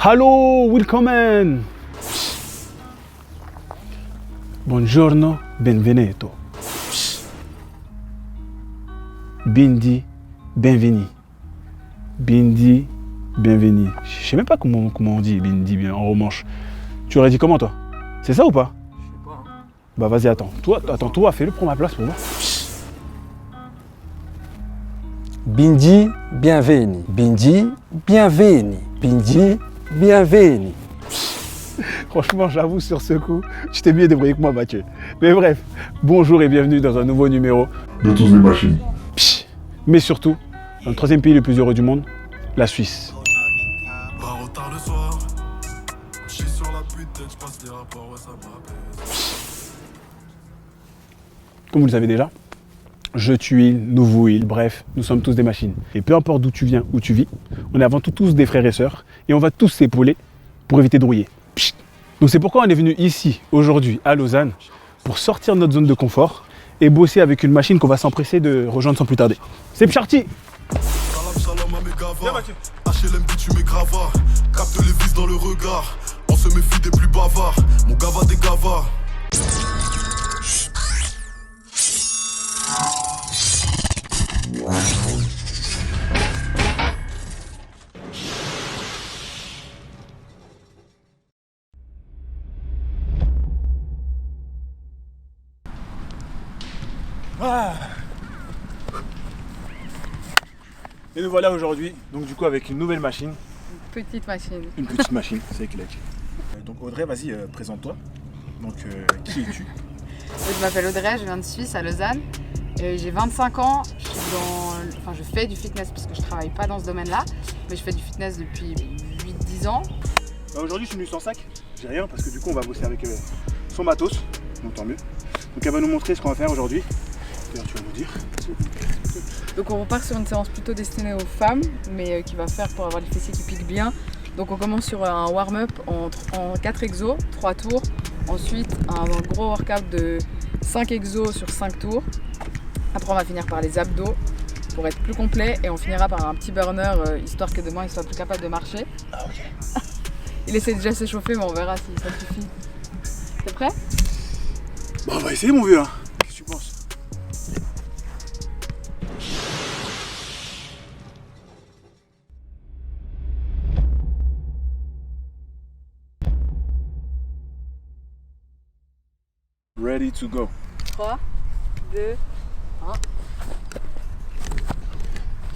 Hallo, willkommen. Buongiorno, benvenuto. Bindi, bienvenue. Bindi, bienvenue. Je sais même pas comment on dit bindi en romanche. Tu aurais dit comment toi? C'est ça ou pas? Je sais pas. Hein. Bah vas-y, attends, fais-le, prends ma place pour moi. Bindi, bienvenue. Bindi, bienvenue. Bindi, bienvenue. Franchement, j'avoue, sur ce coup, tu t'es mieux débrouillé que moi, Mathieu. Mais bref, bonjour et bienvenue dans un nouveau numéro de tous les machines. Mais surtout, dans le troisième pays le plus heureux du monde, la Suisse. Comme vous le savez déjà, je tue île, nous vous île, bref, nous sommes tous des machines. Et peu importe d'où tu viens, où tu vis, on est avant tout tous des frères et sœurs et on va tous s'épauler pour éviter de rouiller. Psst. Donc c'est pourquoi on est venu ici, aujourd'hui, à Lausanne, pour sortir de notre zone de confort et bosser avec une machine qu'on va s'empresser de rejoindre sans plus tarder. C'est parti! HLM tu mets gravats, capte les vis dans le regard. On se méfie des plus bavards, mon gava des gavas. Et nous voilà aujourd'hui, donc du coup avec une nouvelle machine. Une petite machine. Une petite machine, c'est qu'il a dit. Donc Audrey, vas-y, présente-toi. Donc qui es-tu? Je m'appelle Audrey, je viens de Suisse, à Lausanne. J'ai 25 ans, je fais du fitness parce que je travaille pas dans ce domaine-là, mais je fais du fitness depuis 8-10 ans. Aujourd'hui je suis venu sans sac, j'ai rien parce que du coup on va bosser avec son matos, donc tant mieux. Donc elle va nous montrer ce qu'on va faire aujourd'hui. D'ailleurs tu vas nous dire. Donc on repart sur une séance plutôt destinée aux femmes, mais qui va faire pour avoir les fessiers qui piquent bien. Donc on commence sur un warm-up en 4 exos, 3 tours. Ensuite un gros workout de 5 exos sur 5 tours. Après on va finir par les abdos pour être plus complet et on finira par un petit burner histoire que demain il soit plus capable de marcher. Ah ok. Il essaie déjà de s'échauffer mais on verra si ça suffit. T'es prêt? Bon on va essayer mon vieux hein. Qu'est-ce que tu penses? Ready to go. 3, 2, 1.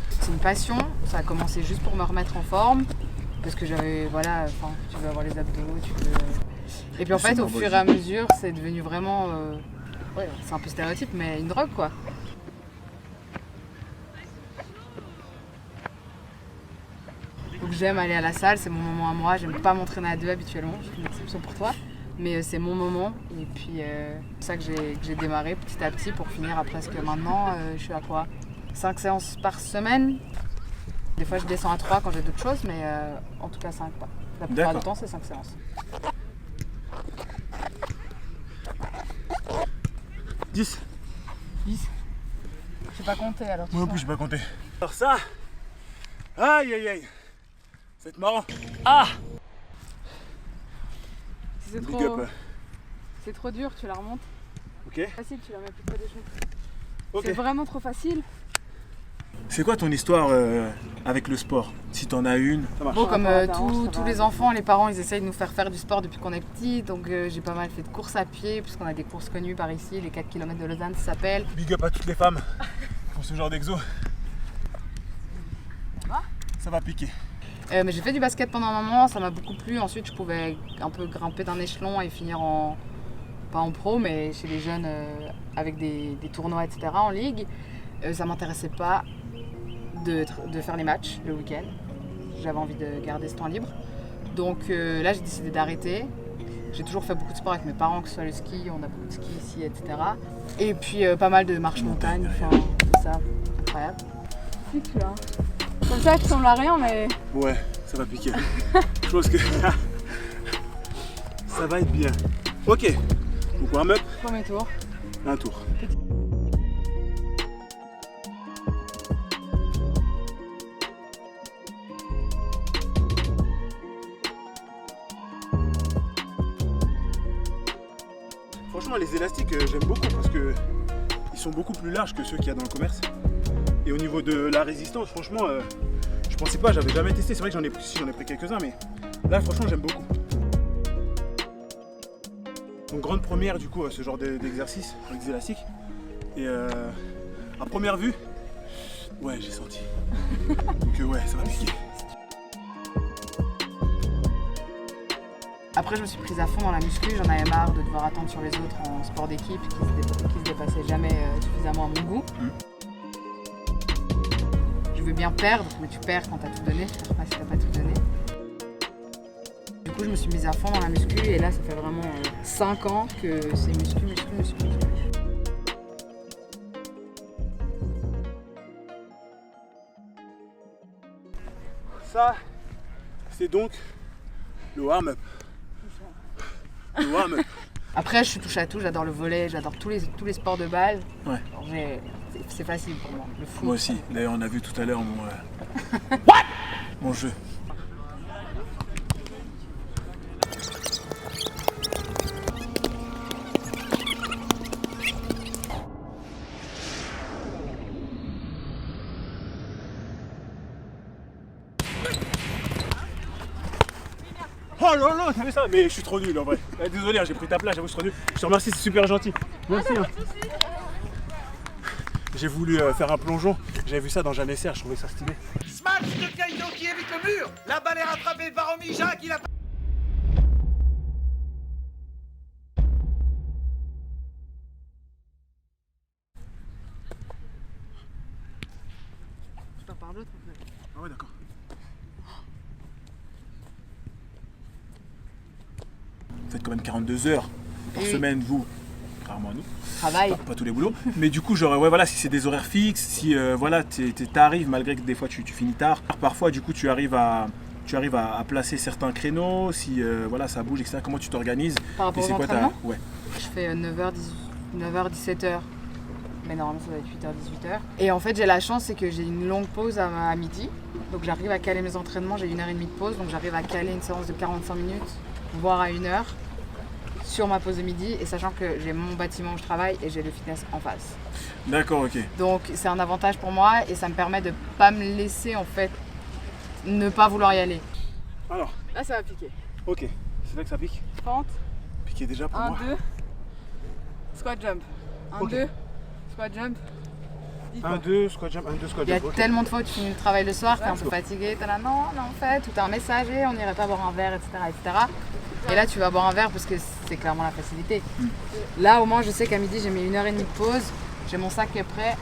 C'est une passion, ça a commencé juste pour me remettre en forme. Parce que j'avais, tu veux avoir les abdos, tu veux... Et puis en fait, au fur et à mesure, c'est devenu vraiment... c'est un peu stéréotype, mais une drogue quoi. Donc j'aime aller à la salle, c'est mon moment à moi. J'aime pas m'entraîner à deux habituellement, je fais une exception pour toi. Mais c'est mon moment et puis c'est ça que j'ai démarré petit à petit pour finir à presque maintenant, je suis à quoi? 5 séances par semaine. Des fois je descends à 3 quand j'ai d'autres choses, mais en tout cas 5 pas. La plupart du temps c'est 5 séances. 10. 10. Je sais pas compter alors. Moi non plus, je sais pas compter. Alors ça, aïe aïe aïe, c'est marrant. Ah! Si c'est Big trop... up. C'est trop dur, tu la remontes. Ok. Facile, tu la mets plus près des genoux. Ok. C'est vraiment trop facile. C'est quoi ton histoire avec le sport? Si t'en as une, ça marche. Bon, comme tous les enfants, les parents, ils essayent de nous faire faire du sport depuis qu'on est petit. Donc j'ai pas mal fait de courses à pied, puisqu'on a des courses connues par ici. Les 4 km de Lausanne, ça s'appelle. Big up à toutes les femmes pour ce genre d'exo. Ça va? Ça va piquer. Mais j'ai fait du basket pendant un moment, ça m'a beaucoup plu. Ensuite, je pouvais un peu grimper d'un échelon et finir pas en pro, mais chez les jeunes avec des tournois, etc. en ligue. Ça m'intéressait pas de faire les matchs le week-end. J'avais envie de garder ce temps libre. Donc là, j'ai décidé d'arrêter. J'ai toujours fait beaucoup de sport avec mes parents, que ce soit le ski, on a beaucoup de ski ici, etc. Et puis pas mal de marche montagne, enfin, tout ça, incroyable. Si tu as. Comme ça, il ressemble à rien, mais... Ouais, ça va piquer. Je pense que ça va être bien. Ok, donc warm-up. Premier tour. Un tour. Franchement, les élastiques, j'aime beaucoup parce que ils sont beaucoup plus larges que ceux qu'il y a dans le commerce. Et au niveau de la résistance, franchement, je pensais pas, j'avais jamais testé. C'est vrai que j'en ai pris quelques-uns, mais là, franchement, j'aime beaucoup. Donc, grande première, du coup, ce genre d'exercice avec des élastiques. Et à première vue, ouais, j'ai senti. Donc, ouais, ça va piquer. Après, je me suis prise à fond dans la muscu, j'en avais marre de devoir attendre sur les autres en sport d'équipe qui se dépassaient jamais suffisamment à mon goût. Je veux bien perdre, mais tu perds quand t'as tout donné, tu perds pas si t'as pas tout donné. Du coup, je me suis mise à fond dans la muscu et là, ça fait vraiment 5 ans que c'est muscu. Ça, c'est donc le warm-up. Le warm-up. Après, je suis touche à tout, j'adore le volley, j'adore tous les sports de balle. Ouais. C'est facile pour moi, le foot. Moi aussi. D'ailleurs, on a vu tout à l'heure mon jeu. Oh là là, t'as vu ça? Mais je suis trop nul en vrai. Désolé, j'ai pris ta place, j'avoue, je suis trop nul. Je te remercie, c'est super gentil. Merci. Hein. J'ai voulu faire un plongeon, j'avais vu ça dans Jeanne Esser, je trouvais ça stylé. Smash de Kaido qui évite le mur. La balle est rattrapée par Omi Jacques, il a Je t'en parle d'autre en fait. Ah ouais, d'accord. Vous faites quand même 42 heures par semaine, vous, rarement nous. Travail. Pas tous les boulots. Mais du coup, genre, ouais, voilà, si c'est des horaires fixes, si voilà, t'arrives, malgré que des fois tu finis tard, parfois, du coup, tu arrives à placer certains créneaux, si voilà, ça bouge, etc. Comment tu t'organises? Par rapport Et c'est aux quoi entraînements, ouais. je fais 9h, 17h. Mais normalement, ça doit être 8h, 18h. Et en fait, j'ai la chance, c'est que j'ai une longue pause à midi. Donc, j'arrive à caler mes entraînements. J'ai 1h30 de pause. Donc, j'arrive à caler une séance de 45 minutes, voire à 1h, sur ma pause de midi. Et sachant que j'ai mon bâtiment où je travaille et j'ai le fitness en face. D'accord, ok. Donc, c'est un avantage pour moi et ça me permet de pas me laisser, en fait, ne pas vouloir y aller. Alors, Là, ça va piquer. ok, c'est là que ça pique. Pente, Piqué déjà pour 1, moi. 2, squat jump. 1, Ok. 2, squat jump. 10 fois. 1, 2, squat jump, 1, 2, squat Il y a jump. ok. tellement de fois où tu finis le travail le soir, t'es un Let's peu go. fatigué, t'es là, non, en fait, ou t'as un messager, on n'irait pas boire un verre, etc., etc. Et là, tu vas boire un verre parce que c'est clairement la facilité. Là, au moins, je sais qu'à midi, j'ai mis 1h30 de pause, j'ai mon sac qui est prêt,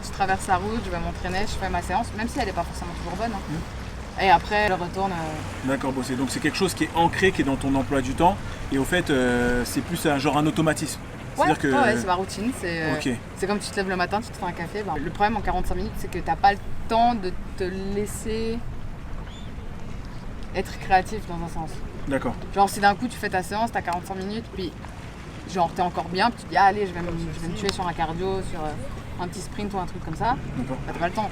je traverse la route, je vais m'entraîner, je fais ma séance, même si elle n'est pas forcément toujours bonne. Hein. Et après, je retourne. D'accord, bossé. Donc c'est quelque chose qui est ancré, qui est dans ton emploi du temps. Et au fait, c'est plus un automatisme. Ouais, C'est-à-dire que. ouais, c'est ma routine. Ok. C'est comme tu te lèves le matin, tu te fais un café. Ben, le problème en 45 minutes, c'est que t'as pas le temps de te laisser être créatif dans un sens. D'accord. Genre si d'un coup tu fais ta séance, t'as 45 minutes, puis genre t'es encore bien, puis tu te dis ah, allez je vais me tuer sur un cardio, sur un petit sprint ou un truc comme ça, D'accord. bah, t'as pas le temps.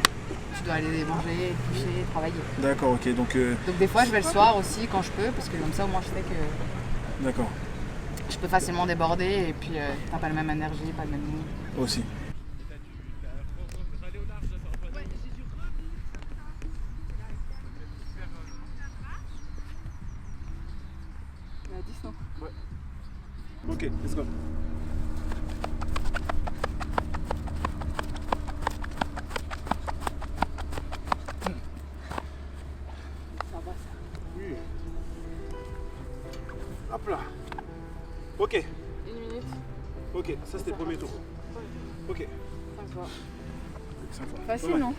Tu dois aller manger, coucher, travailler. D'accord, ok. Donc, Donc des fois je vais le soir aussi quand je peux, parce que comme ça au moins je sais que d'accord. je peux facilement déborder et puis t'as pas la même énergie, pas le même mood. Aussi. On est à 10 non? Ok, let's go. Ça va ça. Oui. Hop là. Ok, 1 minute, ok. Ça c'était le premier tour. Ok. 5 fois. 5 fois. Facile Pas mal. non?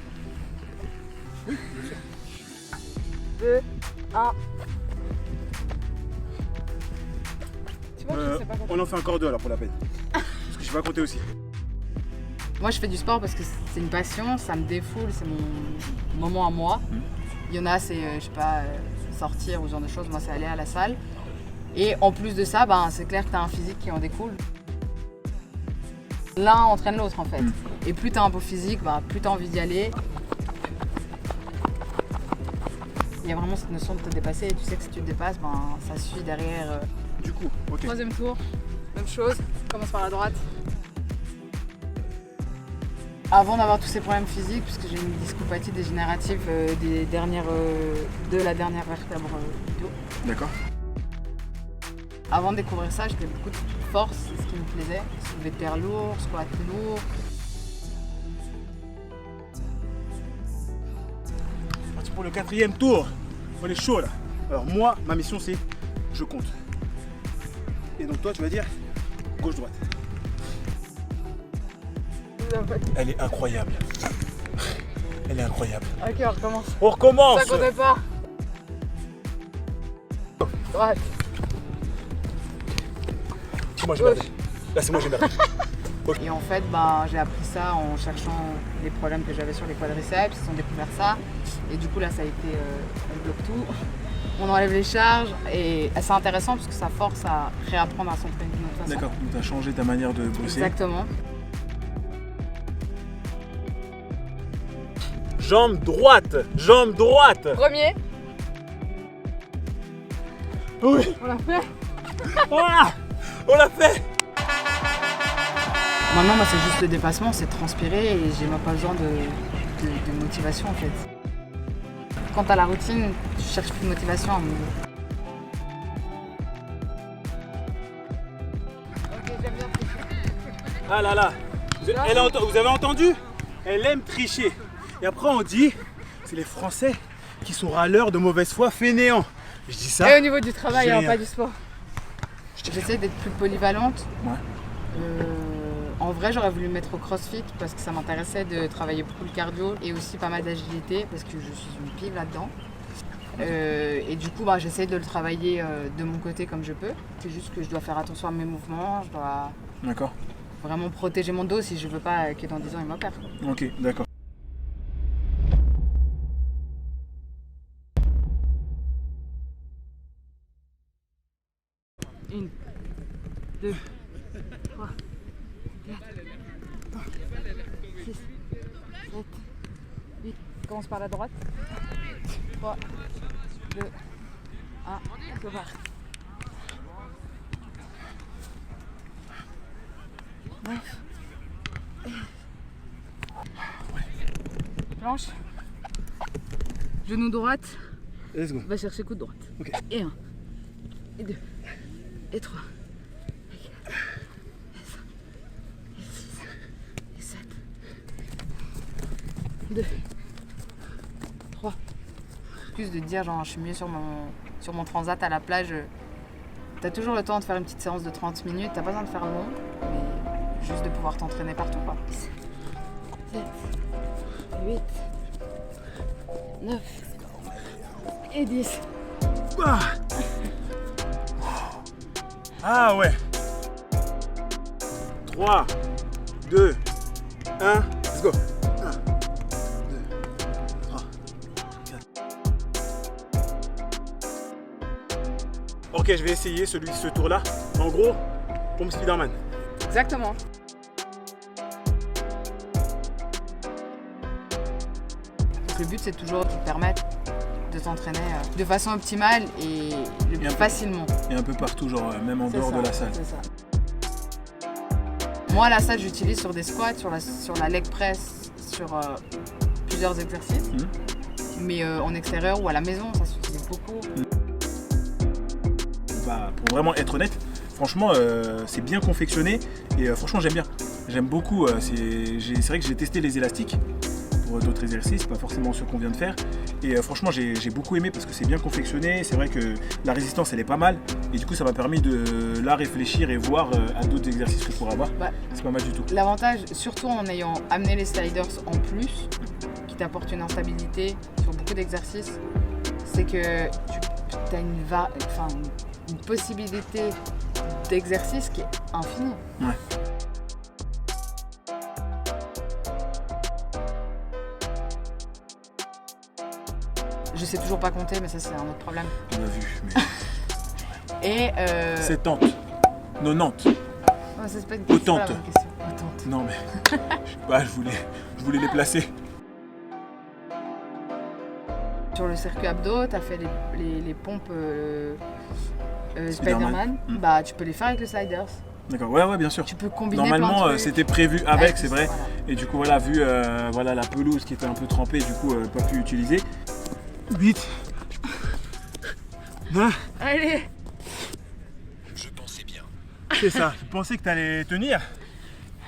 2, 1. Tu vois, je sais pas compter. On en fait encore 2 alors pour la peine. Parce que je vais pas compter aussi. Moi, je fais du sport parce que c'est une passion, ça me défoule, c'est mon moment à moi. Il y en a, c'est, je sais pas, sortir ou ce genre de choses. Moi, c'est aller à la salle. Et en plus de ça, ben, c'est clair que tu as un physique qui en découle. L'un entraîne l'autre, en fait. Et plus tu as un beau physique, ben, plus tu as envie d'y aller. Il y a vraiment cette notion de te dépasser. Et tu sais que si tu te dépasses, ben, ça suit derrière. Du coup, ok. Troisième tour, Même chose, commence par la droite. Avant d'avoir tous ces problèmes physiques, puisque j'ai une discopathie dégénérative de la dernière vertèbre du dos. D'accord. Avant de découvrir ça, j'étais beaucoup de force, c'est ce qui me plaisait. Soulever de terre lourd, squat lourd. C'est parti pour le 4e tour. On est chaud là. Alors moi, ma mission c'est je compte. Et donc toi tu vas dire gauche-droite. Elle est incroyable. Elle est incroyable. Ok, on recommence. On recommence. Ça comptait pas. Droite. Moi j'ai merdé. Là c'est moi j'ai merdé. Et en fait, ben, j'ai appris ça en cherchant les problèmes que j'avais sur les quadriceps. Ils ont découvert ça. Et du coup, là, ça a été, on bloque tout. On enlève les charges. Et c'est intéressant parce que ça force à réapprendre à s'entraîner d'une autre façon. D'accord, donc tu as changé ta manière de bosser. Exactement. Jambe droite. Jambe droite. Premier. Oui. On l'a fait. Ah, on l'a fait. Maintenant, moi, c'est juste le dépassement, c'est de transpirer et j'ai même pas besoin de motivation en fait. Quand t'as la routine, tu cherches plus de motivation à mon niveau. Ok, j'aime bien. Ah là là. Vous avez entendu? Elle aime tricher. Et après on dit, c'est les Français qui sont râleurs de mauvaise foi fainéants. Je dis ça. Et au niveau du travail, j'ai hein, rien. pas du sport. J'essaie d'être plus polyvalente. Ouais. En vrai, j'aurais voulu me mettre au crossfit parce que ça m'intéressait de travailler beaucoup le cardio et aussi pas mal d'agilité parce que je suis une pive là-dedans. Et du coup, j'essaie de le travailler de mon côté comme je peux. C'est juste que je dois faire attention à mes mouvements, je dois D'accord. vraiment protéger mon dos si je veux pas que dans 10 ans il m'opère. Ok, d'accord. Une, deux, trois, 4, 5, 6, 7, 8. Commence par la droite. 3, 2, 1, on part. 9. Planche. Genou droite. Let's go. Va chercher coude droite. Ok. Et 1, et 2, et 3, et 4, et 5, et 6, et 7, 2, 3. Plus de dire genre je suis mieux sur mon transat à la plage. T'as toujours le temps de faire une petite séance de 30 minutes, t'as pas besoin de faire long, mais juste de pouvoir t'entraîner partout quoi. 7, 8, 9 et 10. Ah, ah ouais. 3, 2, 1, let's go. 1, 2, 3, 4. Ok, je vais essayer ce tour-là. En gros, pompe Spider-Man. Exactement. Donc le but c'est toujours de te permettre de t'entraîner de façon optimale et le plus facilement. Et un peu partout, genre même en C'est dehors ça, de la salle. c'est ça. Moi la salle j'utilise sur des squats, sur la leg press, sur plusieurs exercices. Mais en extérieur ou à la maison ça s'utilise beaucoup. Pour vraiment être honnête, franchement c'est bien confectionné et franchement j'aime bien. J'aime beaucoup, c'est vrai que j'ai testé les élastiques pour d'autres exercices, pas forcément ceux qu'on vient de faire. Et franchement j'ai beaucoup aimé parce que c'est bien confectionné, c'est vrai que la résistance elle est pas mal et du coup ça m'a permis de là réfléchir et voir à d'autres exercices que je pourrais avoir. C'est pas mal du tout. L'avantage, surtout en ayant amené les sliders en plus, qui t'apportent une instabilité sur beaucoup d'exercices, c'est que tu as une possibilité d'exercice qui est infinie. Ouais. Je sais toujours pas compter, mais ça c'est un autre problème. On a vu, mais... Et 70, 90. Ouais, ça, c'est pas une question, Autant. c'est pas la bonne question. Autant. Non mais, je sais pas, je voulais les placer. Sur le circuit abdos, tu as fait les pompes Spider-Man. Tu peux les faire avec le sliders. D'accord, ouais, bien sûr. Tu peux combiner plein Normalement, de trucs. c'était prévu avec, c'est vrai. Voilà. Et du coup, voilà, vu voilà, la pelouse qui était un peu trempée, du coup, pas pu utiliser. 8. 9. Allez. C'est ça, je pensais que t'allais tenir,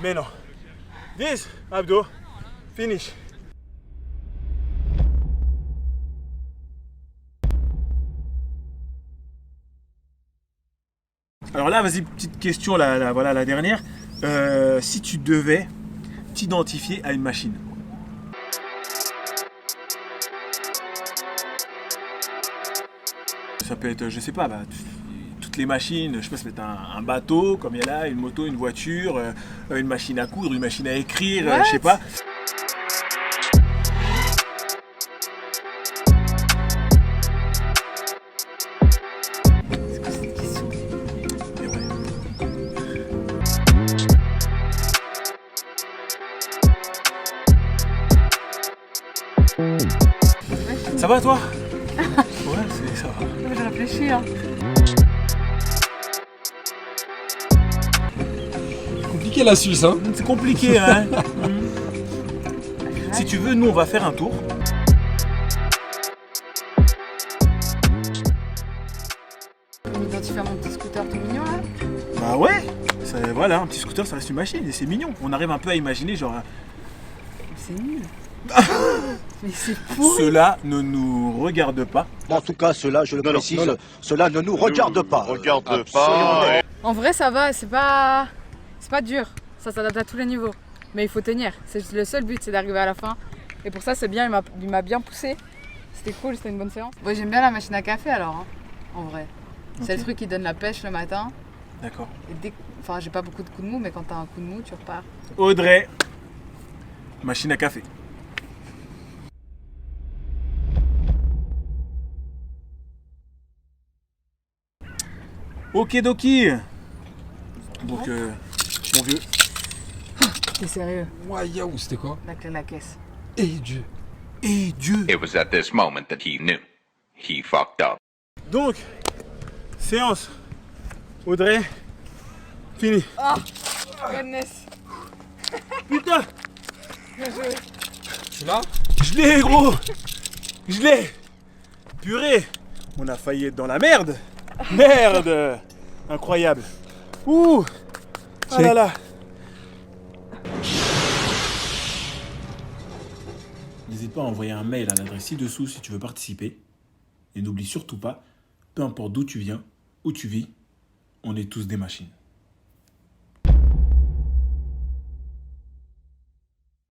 mais non. 10, abdos, finish. Alors là, vas-y, petite question, voilà la dernière. Si tu devais t'identifier à une machine, ça peut être, je sais pas, toutes les machines, je sais pas, ça peut être un bateau, comme il y a là, une moto, une voiture, une machine à coudre, une machine à écrire, je sais pas. C'est quoi cette question? Et ouais. Ça va toi? Ouais, ça va. Je réfléchis. Hein. Compliqué la Suisse, hein. C'est compliqué, hein. Si tu veux, nous on va faire un tour. Je peux m'identifier à mon petit scooter tout mignon là. Bah ouais, voilà, un petit scooter ça reste une machine et c'est mignon. On arrive un peu à imaginer genre... C'est nul. Mais c'est pourri. Cela ne nous regarde pas. En tout cas, cela, je le précise, cela ne nous regarde pas. Regarde Soyons pas. honnêtes. En vrai, ça va, c'est pas dur. Ça s'adapte à tous les niveaux. Mais il faut tenir. C'est le seul but, c'est d'arriver à la fin. Et pour ça, c'est bien, il m'a bien poussé. C'était cool, c'était une bonne séance. Moi, j'aime bien la machine à café alors, hein, en vrai. C'est Ok. le truc qui donne la pêche le matin. D'accord. Et enfin, j'ai pas beaucoup de coups de mou, mais quand t'as un coup de mou, tu repars. Audrey, machine à café. Ok Doki. Donc mon vieux. T'es sérieux? Ouais, yaou, c'était quoi? La clé de la caisse. Et Dieu. Et Dieu. It was at this moment that he knew. He fucked up. Donc, séance. Audrey, fini. Oh, goodness. Putain, Tu l'as? je l'ai gros. Je l'ai. Purée, on a failli être dans la merde. Merde. Incroyable. Ouh. Ah là là. N'hésite pas à envoyer un mail à l'adresse ci-dessous si tu veux participer. Et n'oublie surtout pas, peu importe d'où tu viens, où tu vis, on est tous des machines.